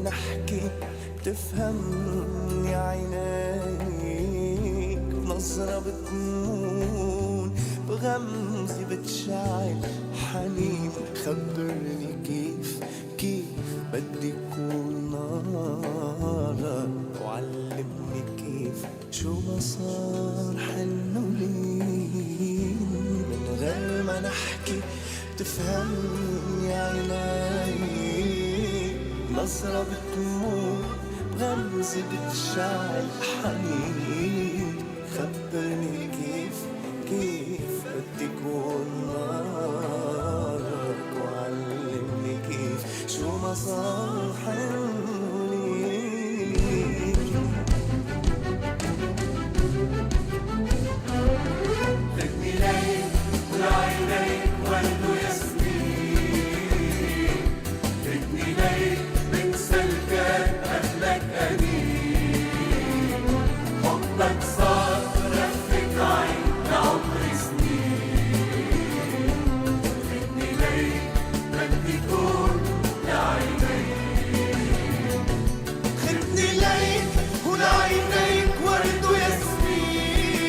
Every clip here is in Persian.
نحكي بتفهمني عينيك، بنظرة بتمون بغمزة بتشعل حنين. خبرني كيف بدي كون نارك، وعلمني كيف شو ما صار حن ولين. من غير ما نحكي بتفهمني عينيك، نظرة بتموت بغمزة بتشعل حنين. خبرني كيف بدي كون نارك، وعلمني كيف شو ما صار حنين. خدني ليك ولعينيك ورد وياسمين، خدني ليك سلكان قبلك أنين، حبك صار رفة عين لعمر سنين. خدني ليك بدي كون لعينيك، خدني ليك ولعينيك ورد وياسمين،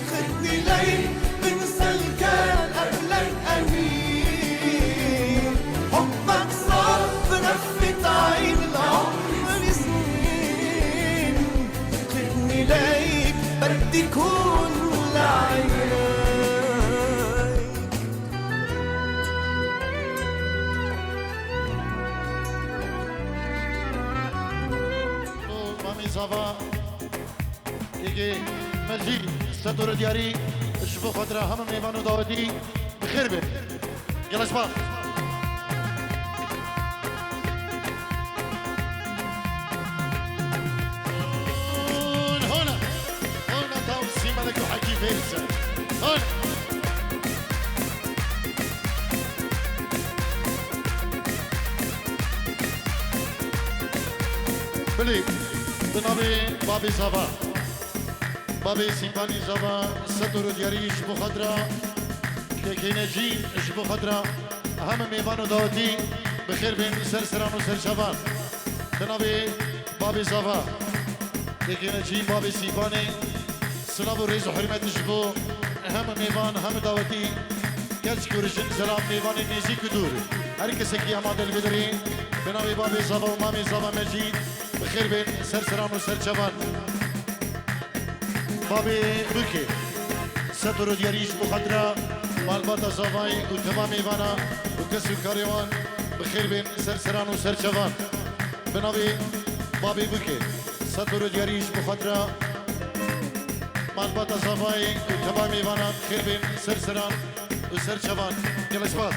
خدني ليك من سلكان قبلك أنين، حبك صار رفة عين لعمر سنين. خدني ليك بدي كون لعينيك. مامي صافا يجي مجيد ستور دياري شبو خضرا هم ميمانو داودي بخير بك يلا شباب. ملك وحكي فيرسا هون بلي بنابي بابي صافا بابي سيمباني صافا ستور دياري شبو خضرا كينجي شبو خضرا هم ميوانو داوتي بخير بين سرسران وسرشافان بنابي بابي صافا كينجي بابي سيمباني سلام و ريز و حرمت شبو هم میوان هم دعوتی کلش کورشن سلام میوان نیزی کدور هر کسی که هم دل بدری بنابی بابی زبا و مامی زبا مجید بخیر بین سرسران و سرچوان بابی بکی ستر و دیاریش بخدرا مالبات زبای و تمام میوانا و کسی کاریوان بخیر بین سرسران و سرچوان بنابی بابی بکی ستر و دیاریش بخدرا مالبات صافای و تمام ایوانان خیر بین سرسران و سرچوان گلش باز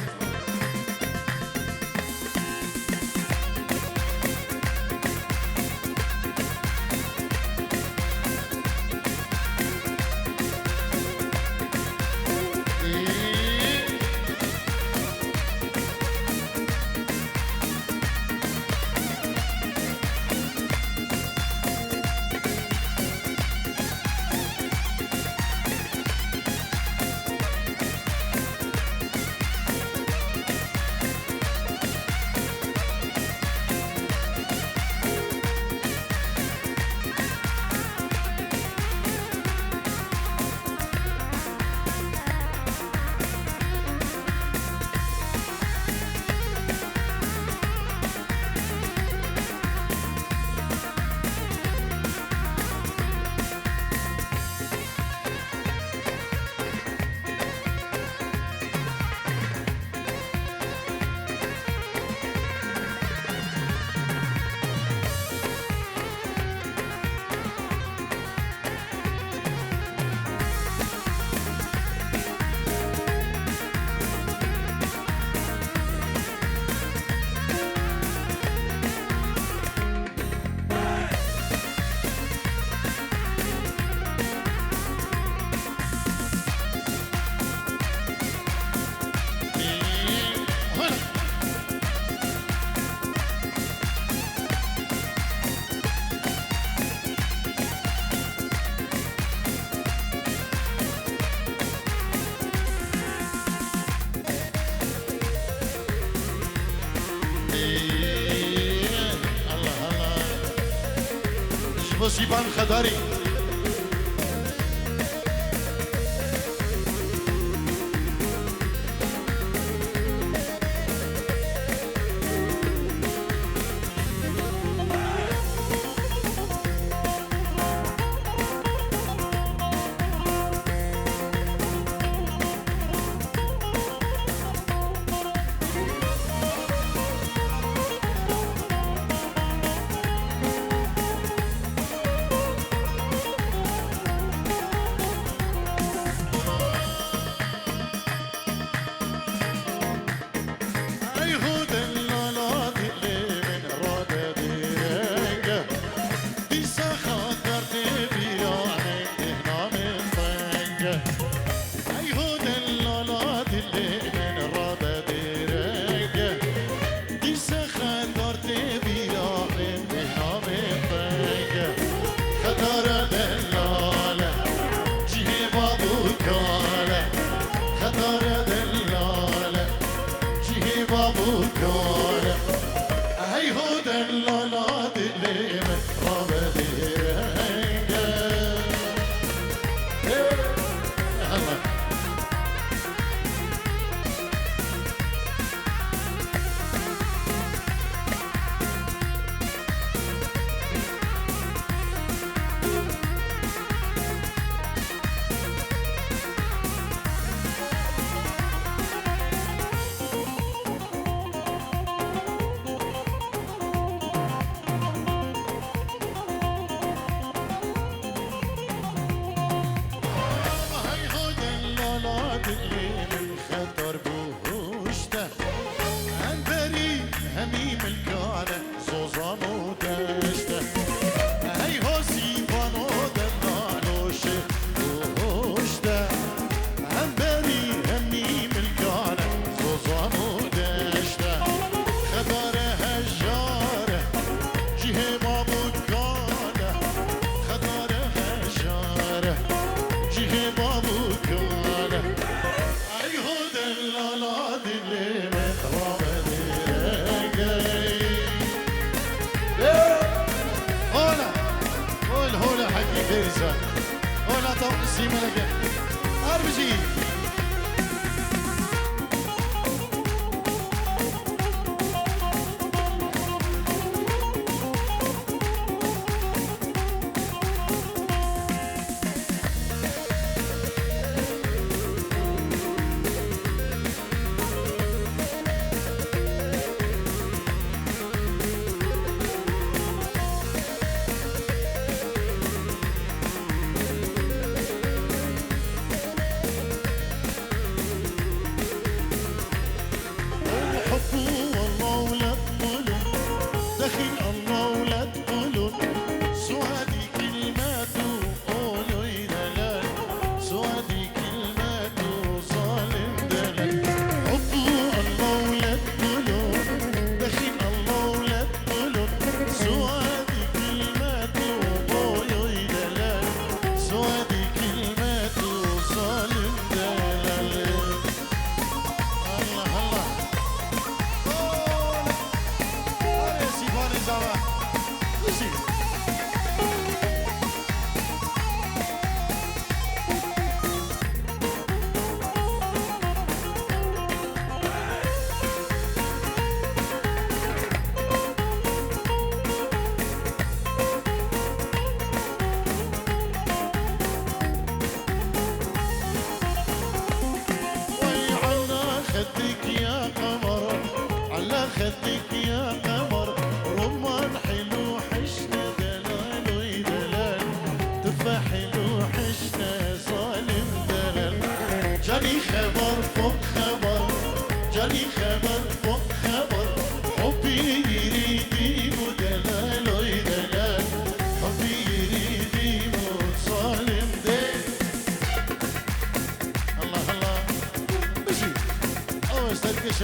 سیبان خداری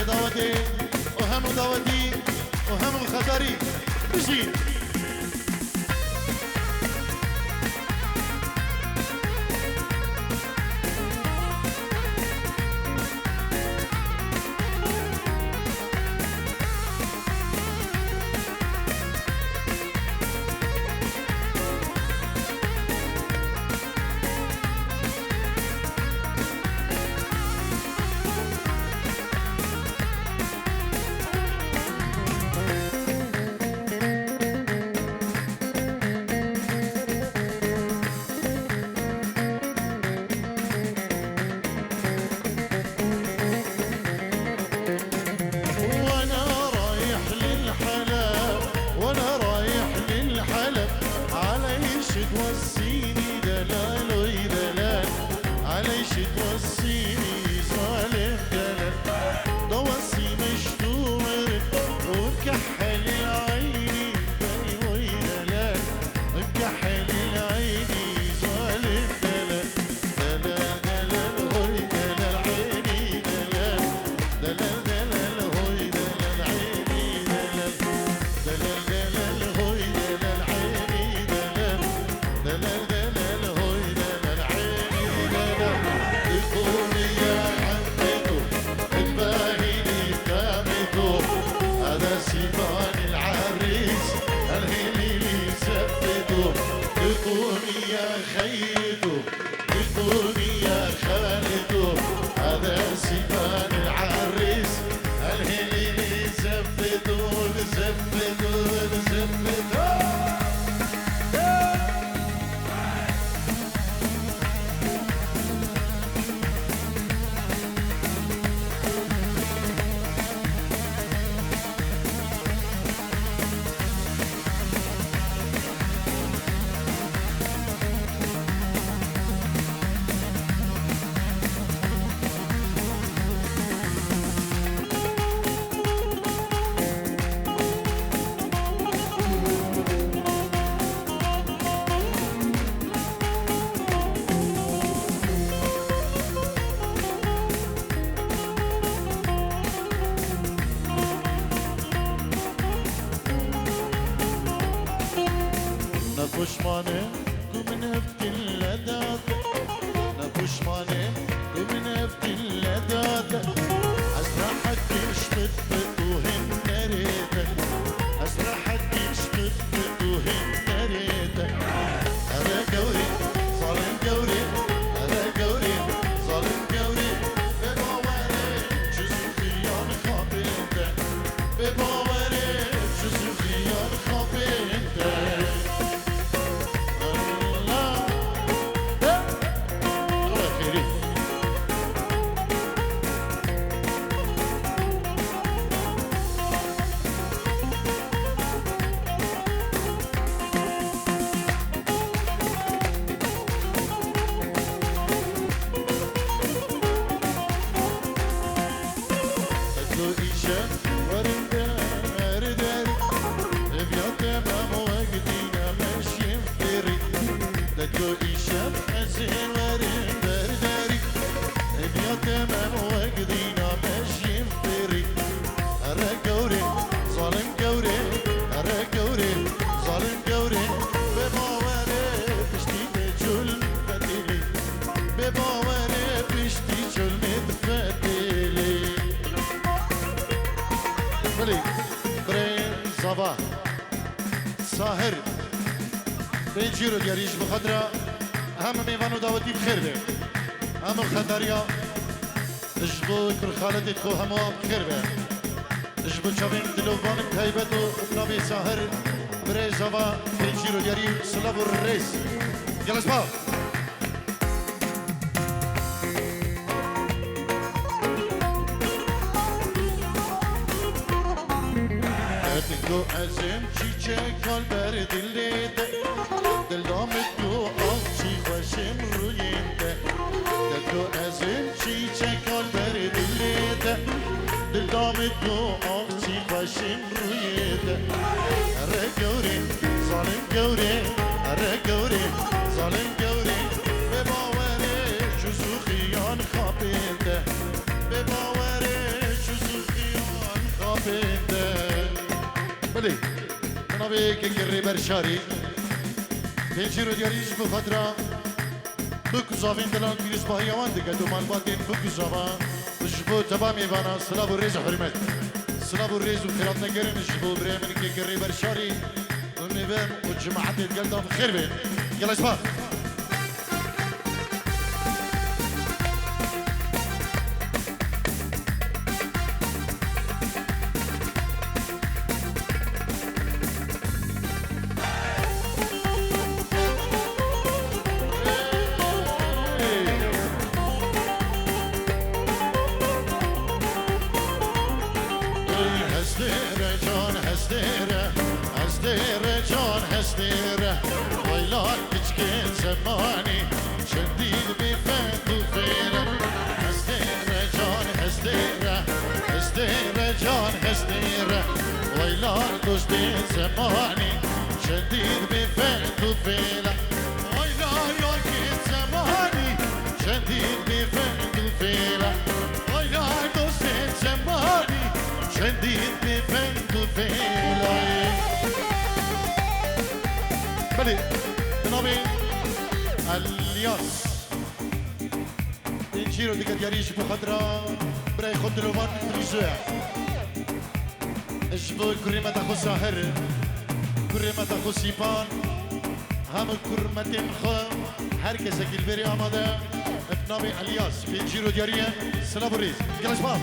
داودي وهم داودي وهم الخضري بجي نپشمانه من افتن لداد نپشمانه من افتن لداد از راحت بشبت بدوهن نريد از راحت بشبت بدوهن نريد هذا قوري ظالم قوري هذا قوري ظالم قوري بباوري جزو خيان خابنده بباوري جزو خيان خابنده ساهر بنجيرو دياريش بخضرة هم ميوانو داوتي بخير به هم خطريا اجبو كر خالد خو همو بخير به اجبو چاوين دلوبان تايبتو نبي ساهر بري زوا بنجيرو دياري سلابو الرئيس يلا اسمعوا تو ازم چیچک کال بر دلیده دل دامت تو آخچی خوشم روینده تو ازم چیچک کال بر دلیده دل دامت تو آخچی خوشم روینده اره گوری ظالم گوری اره گوری ظالم گوری به باوره جزو خیان خوابنده به باوره جزو خیان خوابنده بله منابع که گری برشاری پنجی رو دیاریش بخاطر بکوزاوین دلان بیرس باهی آوان دیگه دو مالباتین بکوزاوان جبو تبا میوانا سلاب و ریز حرمت سلاب و ریز و خیرات نگرین جبو برای منی که گری برشاری و میوان و جماعت الگلدام خیر بین یلا اسمع هستيره ويلان كشكين زماني شديد بفات وفيره هستيره جان هستيره هستيره جان هستيره ويلان كشكين زماني شديد بفات وفيره ويلان يوكين زماني شديد بفات وفيره ويلان كشكين زماني شديد بفات وفيره بله بنابه الیاس اینجی رو دیگه دیاریش بخاطر برای خود دلوان فریزوه اجبو کریمت اخو ساهر کریمت اخو سیپان همه کرمتین خو هر کسی که بری آماده بنابه الیاس اینجی رو دیاریه سلام و ریز گلش باب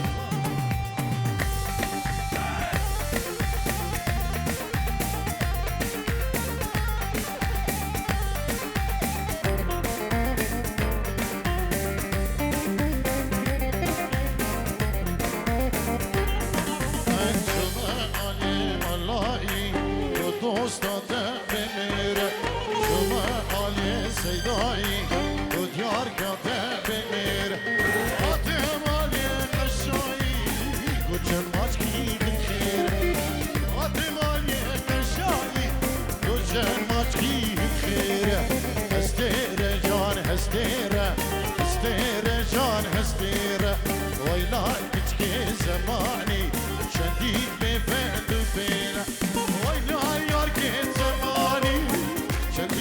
هستيره جان هستيره ويلا كتكي زماني شديد بفات وفينا ويلا ياركي زماني شديد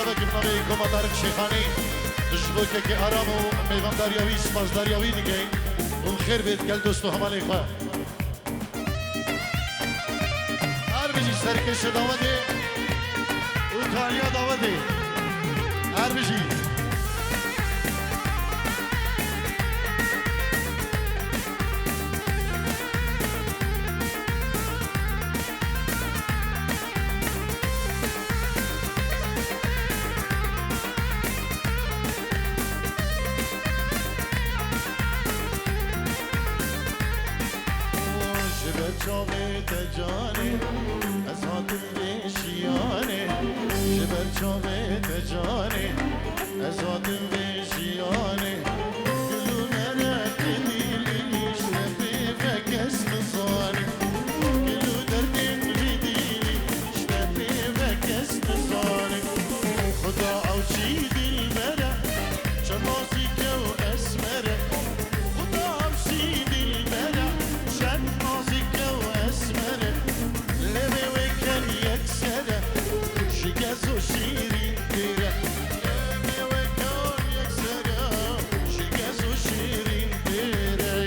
سلامه که بنابه کما دارک شیخانی جبوکه که آرام و میوان داریاوی سپاس داریاوی دیگه اون خیر بید گل دوستو همالی خواه هر بجی سرکش داوده ایتالیا داوده هر بجی جامه تجانه از آدم بشیانه جبر جامه تجانه از آدم بشیانه گلو نرد دیلیش نبی فکس نزانه گلو دردین بیدیلیش نبی فکس نزانه خدا اوچی دل بره چنازی که و اسمره خدا اوچی دل بره چنازی شکست و شیرین دیره لبه و کار یک سره شکست و شیرین دیره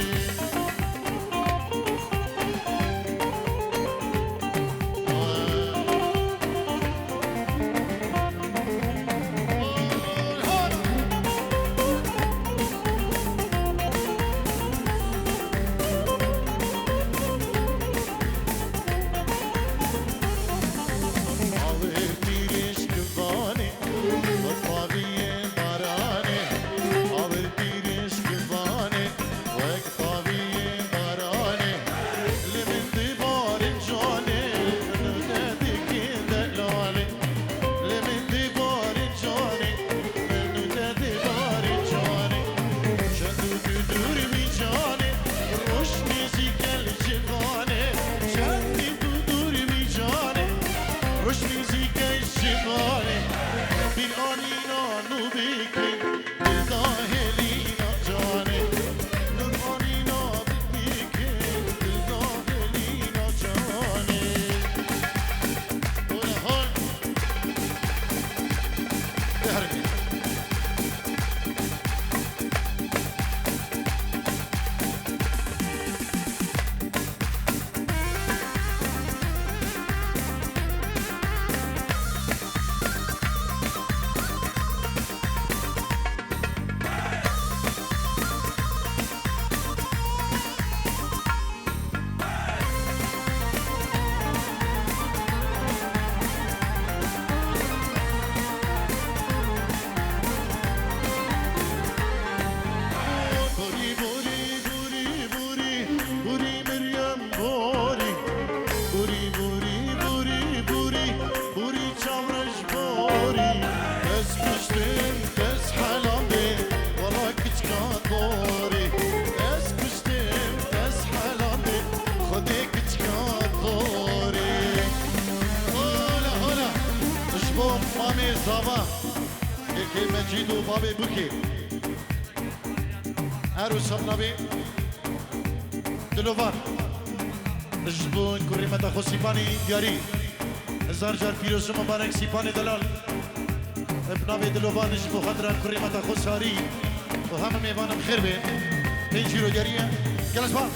مجيدو بابي بوكي عروس النبي دلوفان جبون كريمة خو سيباني دياري هزار جار فيروز مبارك سيباني دلال ابنابي دلوفان جبو خضرا كريمة خو ساري وهم ميوان بخير بين بيجيرو ديارية جلس بار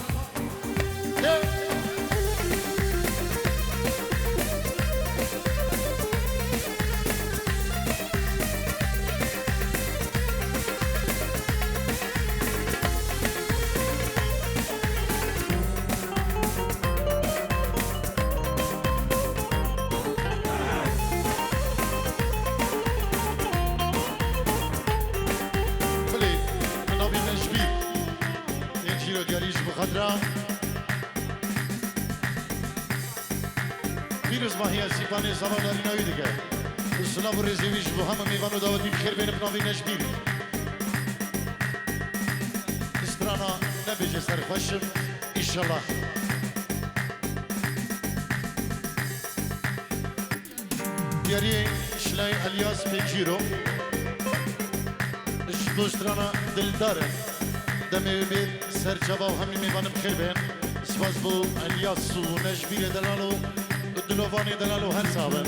فيروز ما هي سيباني زمان ريناوي دقا السلام والرزيويش بوهم ميوانو داودي بخير بين بناوي نجبيل استرانا نبيجي سر خوشم إن شاء الله دياري شلاي الياس بيجيرو اشبو استرانا دلدارن دمي بيت سر جبا وهم ميوانو بخير بين سپاس بو الیاس و نجبیر دلالو دلوانی دلالو هر صاحب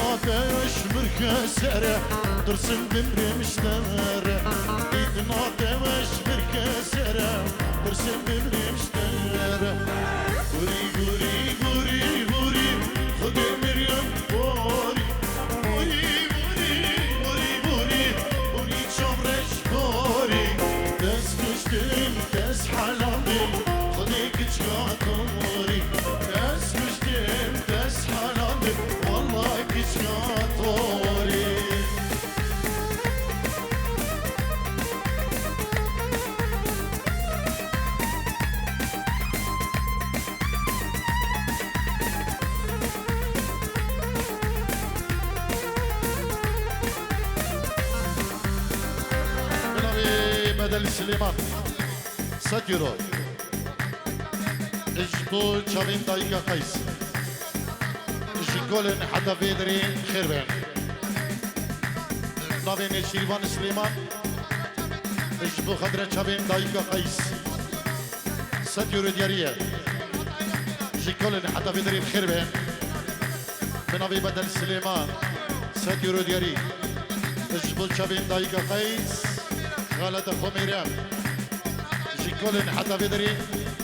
نادش مركسره درسم بمرمشتره ايد نادش مركسره درسم بمرمشتره غوري غوري غوري غوري خد مريم غوري غوري غوري غوري غوري غوري شمرش غوري دس كشتم دس حلامي خديك تشكاتوري دس كشتم دس حلامي والله كشكاتوري بدل سليمان 7 يورو اجبو تشافين دايكا قيس جيكولن حتى فيدري خربان نافين شيربان سليمان اجبو خضرة تشافين دايكا قيس 7 يورو ديارية جيكولن حتى فيدري خربان بنافي بدل سليمان 7 يورو دياري اجبو تشافين دايكا قيس غلط أخو ميرام جيكولن حتى بدري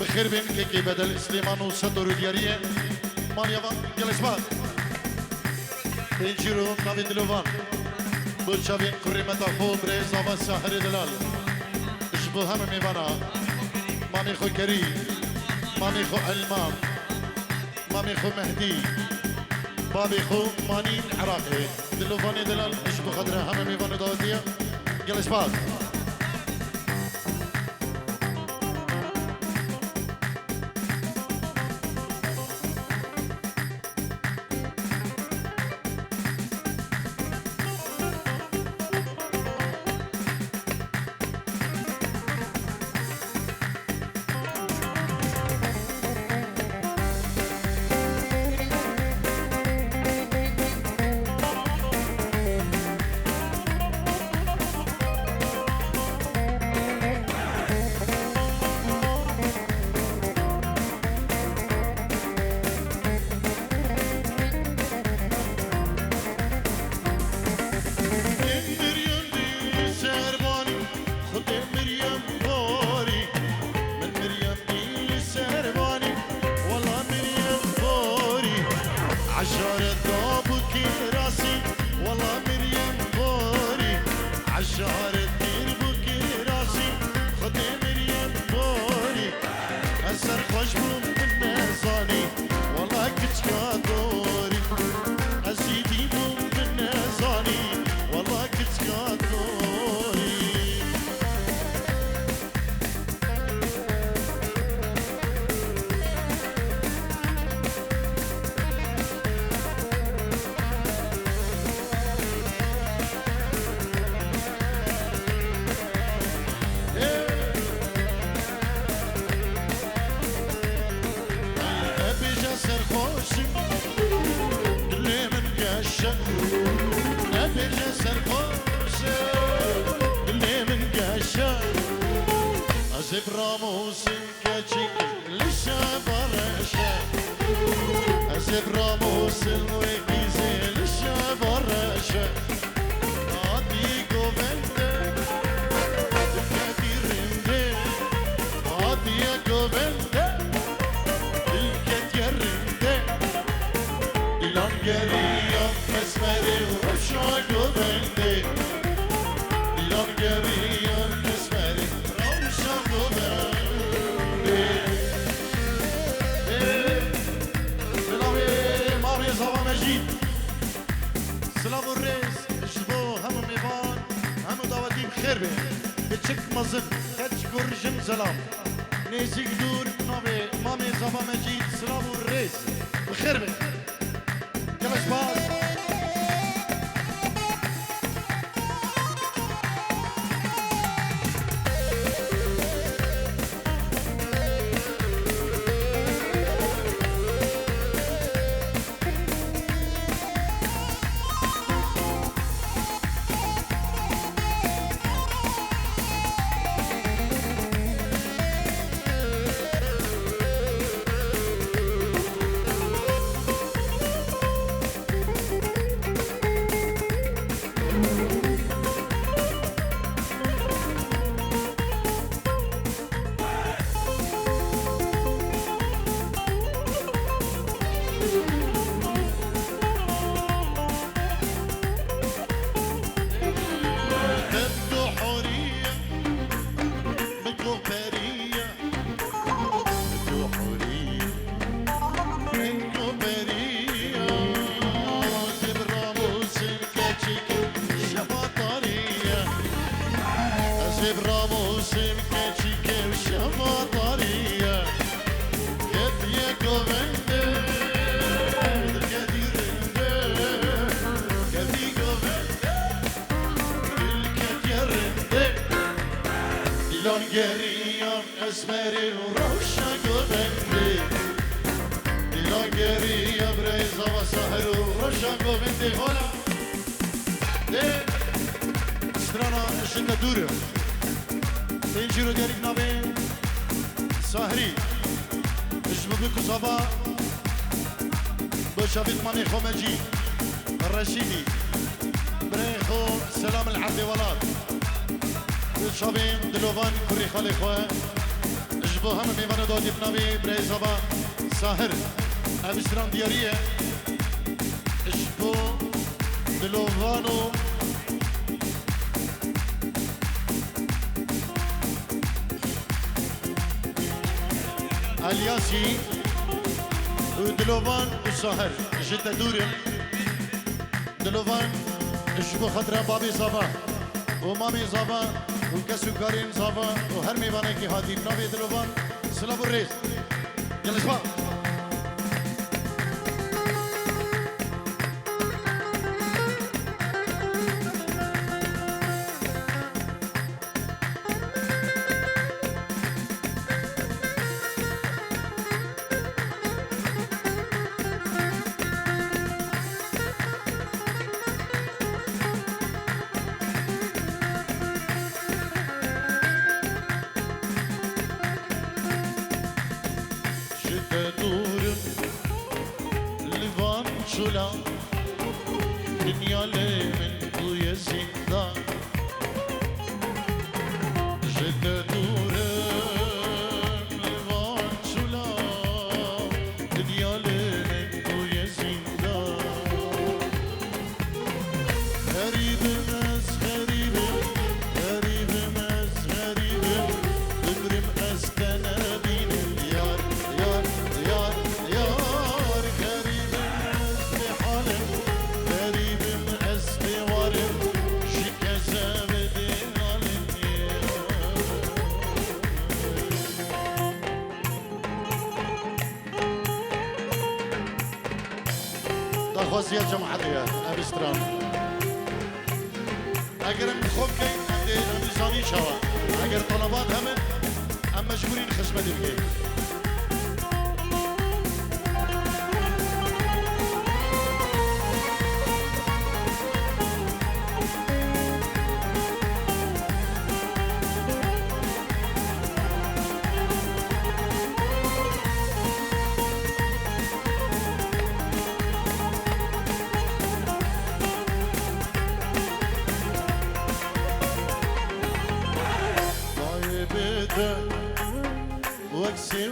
بخير بين كيكي بدل سليمان وصدر ديارية مانيا يلا اسمع بنجيرو نافي دلوفان بوشافين كريمة أخو بريز أبا ساحر دلال اشبو هم ميوانا مامي خو كريم مامي خو علمان مامي خو مهدي بابي خو مانين عراقي دلوفاني دلال اشبو خضرة هم ميوانا داوتية يلا اسمع براموس كاتشيك للشبرشة أزب راموس الوكيزي للشبرشة عطيكو بنتك الكثير رمدي عطيكو بنتك الكثير رمدي الانجرية مسمري وشاكو بنتي الانجرية مسمري سلام الرئيس اشبو هم ميفان هم دعوتي بخير بي بتشك مزن كتش كورجم سلام نيسي قدور نامي مامي زبا مجيد سلام الرئيس بخير بي يلا شباز وسيم كيشي كيف شماطرية كدية قومنده كدير كدي قومنده الكدير لون جريان اسمري وروشا قومنده لون جريان بريزا وسهر وروشا قومنده هلا سترانا شنده دوره تنجيرو ديالك نابي ساهري جبوبكو صبا بشافيت ماني خومجي الرشيدي بريخو سلام العبد ولاد شابين دلوفان كوري خالي خواه جبو هم ميوانو دودي بنابي بري صبا ساهر ابستران دياريه جبو دلوفانو الياسي ودلوفان الساهر جدة دورم دلوفان جبو خطرة بابي صبا ومامي صبا وكسو كارين صبا وهر ميوانه كي هادي نوي دلوفان سلام الرئيس يلا اسمع شولا دنيا لي من قوية زندان جدة دورم لفان شولا دنيا لي من قوية زندان غريب مز غريب غريب مز غريب بمرم أستنا بين اليار يار يار يار غريب خوزي يا جماعة يا أبستران أجر من خوب كين عندي زاني شوا أجر طلبات هم أم مجبورين خشمة دبكي وكسي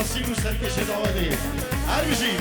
سیاسی و سرکش داوری هر بشی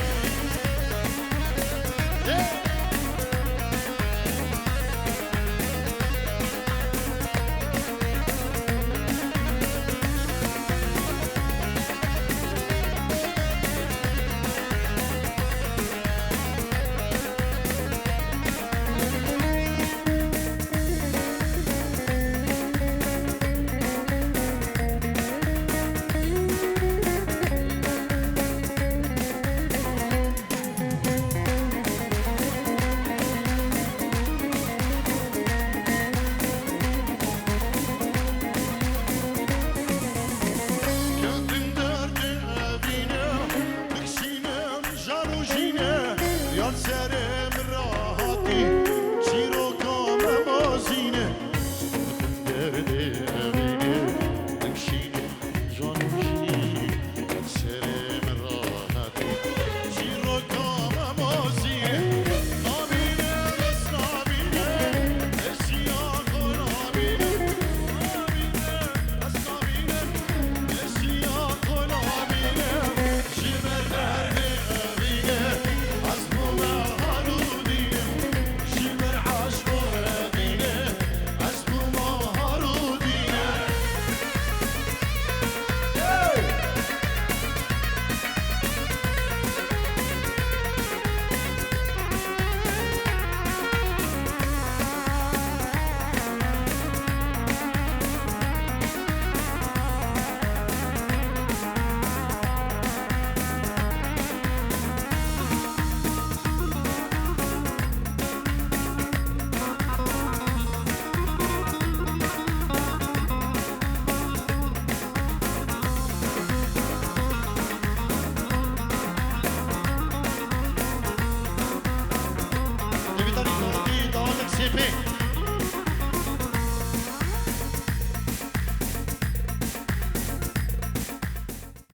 Siempre